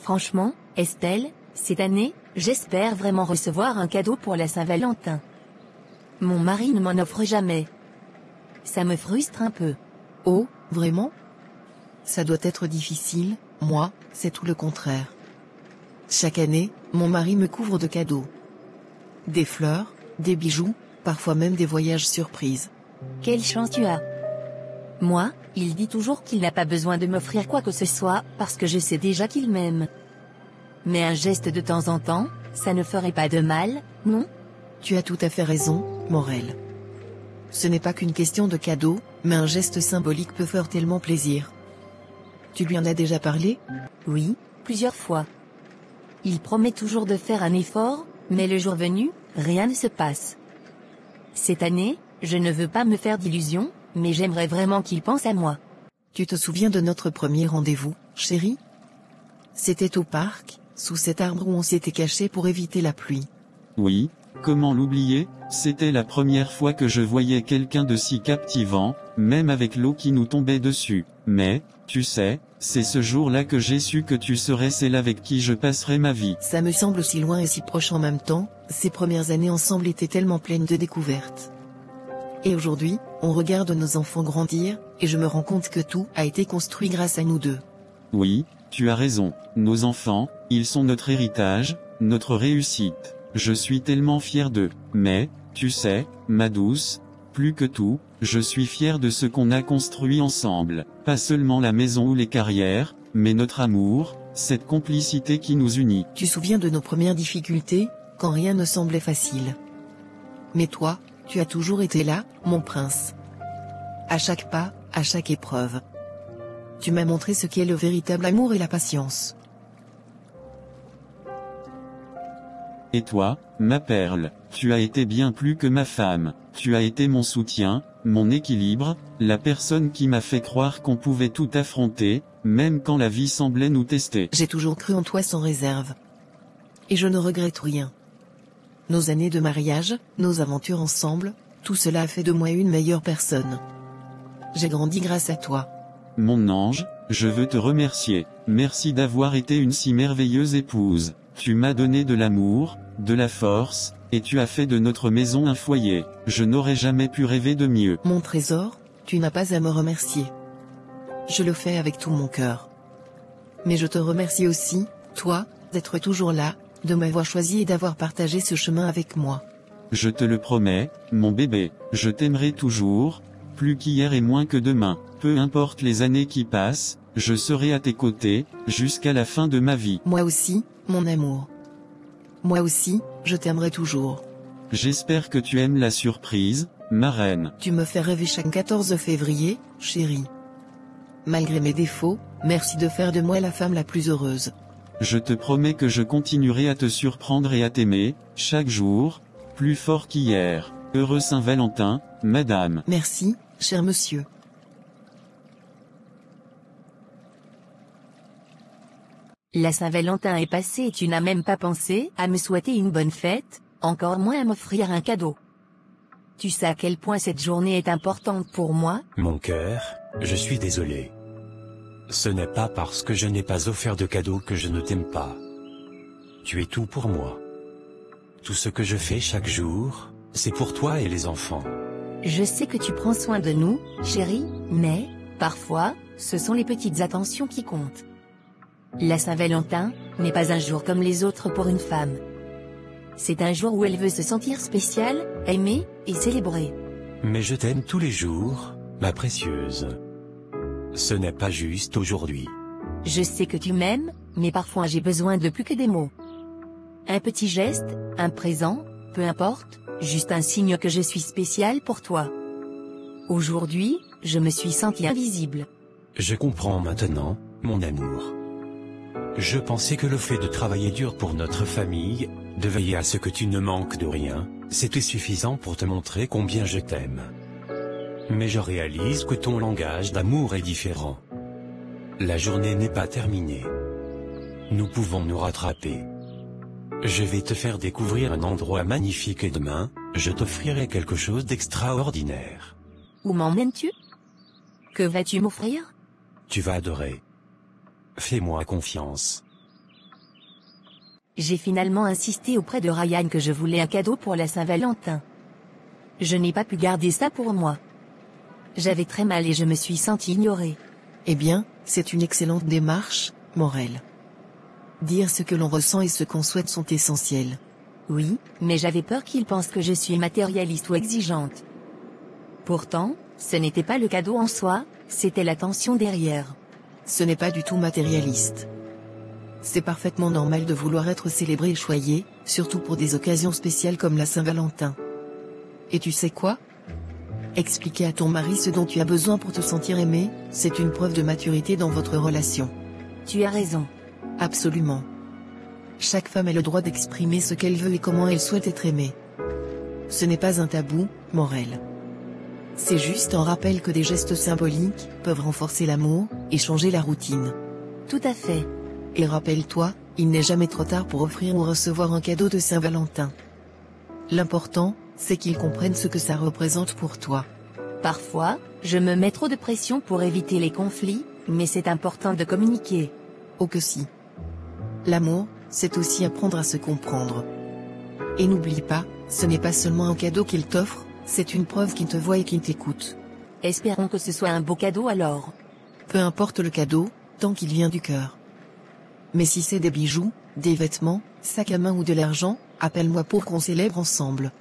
Franchement, Estelle, cette année, j'espère vraiment recevoir un cadeau pour la Saint-Valentin. Mon mari ne m'en offre jamais. Ça me frustre un peu. Oh, vraiment? Ça doit être difficile, moi, c'est tout le contraire. Chaque année, mon mari me couvre de cadeaux. Des fleurs, des bijoux, parfois même des voyages surprises. Quelle chance tu as. Moi, il dit toujours qu'il n'a pas besoin de m'offrir quoi que ce soit, parce que je sais déjà qu'il m'aime. Mais un geste de temps en temps, ça ne ferait pas de mal, non? Tu as tout à fait raison, Morel. Ce n'est pas qu'une question de cadeau, mais un geste symbolique peut faire tellement plaisir. Tu lui en as déjà parlé? Oui, plusieurs fois. Il promet toujours de faire un effort, mais le jour venu, rien ne se passe. Cette année, je ne veux pas me faire d'illusions, mais j'aimerais vraiment qu'il pense à moi. Tu te souviens de notre premier rendez-vous, chérie? C'était au parc, sous cet arbre où on s'était caché pour éviter la pluie. Oui, comment l'oublier, c'était la première fois que je voyais quelqu'un de si captivant, même avec l'eau qui nous tombait dessus. Mais, tu sais, c'est ce jour-là que j'ai su que tu serais celle avec qui je passerai ma vie. Ça me semble si loin et si proche en même temps, ces premières années ensemble étaient tellement pleines de découvertes. Et aujourd'hui, on regarde nos enfants grandir, et je me rends compte que tout a été construit grâce à nous deux. Oui, tu as raison, nos enfants, ils sont notre héritage, notre réussite. Je suis tellement fier d'eux. Mais, tu sais, ma douce, plus que tout, je suis fier de ce qu'on a construit ensemble. Pas seulement la maison ou les carrières, mais notre amour, cette complicité qui nous unit. Tu te souviens de nos premières difficultés, quand rien ne semblait facile. Mais toi, tu as toujours été là, mon prince. À chaque pas, à chaque épreuve. Tu m'as montré ce qu'est le véritable amour et la patience. Et toi, ma perle, tu as été bien plus que ma femme. Tu as été mon soutien, mon équilibre, la personne qui m'a fait croire qu'on pouvait tout affronter, même quand la vie semblait nous tester. J'ai toujours cru en toi sans réserve. Et je ne regrette rien. Nos années de mariage, nos aventures ensemble, tout cela a fait de moi une meilleure personne. J'ai grandi grâce à toi. Mon ange, je veux te remercier. Merci d'avoir été une si merveilleuse épouse. Tu m'as donné de l'amour, de la force, et tu as fait de notre maison un foyer. Je n'aurais jamais pu rêver de mieux. Mon trésor, tu n'as pas à me remercier. Je le fais avec tout mon cœur. Mais je te remercie aussi, toi, d'être toujours là, de m'avoir choisi et d'avoir partagé ce chemin avec moi. Je te le promets, mon bébé, je t'aimerai toujours, plus qu'hier et moins que demain. Peu importe les années qui passent, je serai à tes côtés, jusqu'à la fin de ma vie. Moi aussi, mon amour. Moi aussi, je t'aimerai toujours. J'espère que tu aimes la surprise, ma reine. Tu me fais rêver chaque 14 février, chérie. Malgré mes défauts, merci de faire de moi la femme la plus heureuse. Je te promets que je continuerai à te surprendre et à t'aimer, chaque jour, plus fort qu'hier. Heureux Saint-Valentin, madame. Merci, cher monsieur. La Saint-Valentin est passée et tu n'as même pas pensé à me souhaiter une bonne fête, encore moins à m'offrir un cadeau. Tu sais à quel point cette journée est importante pour moi? Mon cœur, je suis désolé. Ce n'est pas parce que je n'ai pas offert de cadeau que je ne t'aime pas. Tu es tout pour moi. Tout ce que je fais chaque jour, c'est pour toi et les enfants. Je sais que tu prends soin de nous, chérie, mais, parfois, ce sont les petites attentions qui comptent. La Saint-Valentin n'est pas un jour comme les autres pour une femme. C'est un jour où elle veut se sentir spéciale, aimée et célébrée. Mais je t'aime tous les jours, ma précieuse. Ce n'est pas juste aujourd'hui. Je sais que tu m'aimes, mais parfois j'ai besoin de plus que des mots. Un petit geste, un présent, peu importe, juste un signe que je suis spéciale pour toi. Aujourd'hui, je me suis sentie invisible. Je comprends maintenant, mon amour. Je pensais que le fait de travailler dur pour notre famille, de veiller à ce que tu ne manques de rien, c'était suffisant pour te montrer combien je t'aime. Mais je réalise que ton langage d'amour est différent. La journée n'est pas terminée. Nous pouvons nous rattraper. Je vais te faire découvrir un endroit magnifique et demain, je t'offrirai quelque chose d'extraordinaire. Où m'emmènes-tu? Que vas-tu m'offrir? Tu vas adorer. Fais-moi confiance. J'ai finalement insisté auprès de Ryan que je voulais un cadeau pour la Saint-Valentin. Je n'ai pas pu garder ça pour moi. J'avais très mal et je me suis sentie ignorée. Eh bien, c'est une excellente démarche, Morel. Dire ce que l'on ressent et ce qu'on souhaite sont essentiels. Oui, mais j'avais peur qu'il pense que je suis matérialiste ou exigeante. Pourtant, ce n'était pas le cadeau en soi, c'était l'attention derrière. Ce n'est pas du tout matérialiste. C'est parfaitement normal de vouloir être célébré et choyé, surtout pour des occasions spéciales comme la Saint-Valentin. Et tu sais quoi ? Expliquer à ton mari ce dont tu as besoin pour te sentir aimé, c'est une preuve de maturité dans votre relation. Tu as raison. Absolument. Chaque femme a le droit d'exprimer ce qu'elle veut et comment elle souhaite être aimée. Ce n'est pas un tabou, Morel. C'est juste un rappel que des gestes symboliques peuvent renforcer l'amour et changer la routine. Tout à fait. Et rappelle-toi, il n'est jamais trop tard pour offrir ou recevoir un cadeau de Saint-Valentin. L'important, c'est qu'ils comprennent ce que ça représente pour toi. Parfois, je me mets trop de pression pour éviter les conflits, mais c'est important de communiquer. Oh que si. L'amour, c'est aussi apprendre à se comprendre. Et n'oublie pas, ce n'est pas seulement un cadeau qu'il t'offre, c'est une preuve qu'il te voit et qu'il t'écoute. Espérons que ce soit un beau cadeau alors. Peu importe le cadeau, tant qu'il vient du cœur. Mais si c'est des bijoux, des vêtements, sac à main ou de l'argent, appelle-moi pour qu'on célèbre ensemble.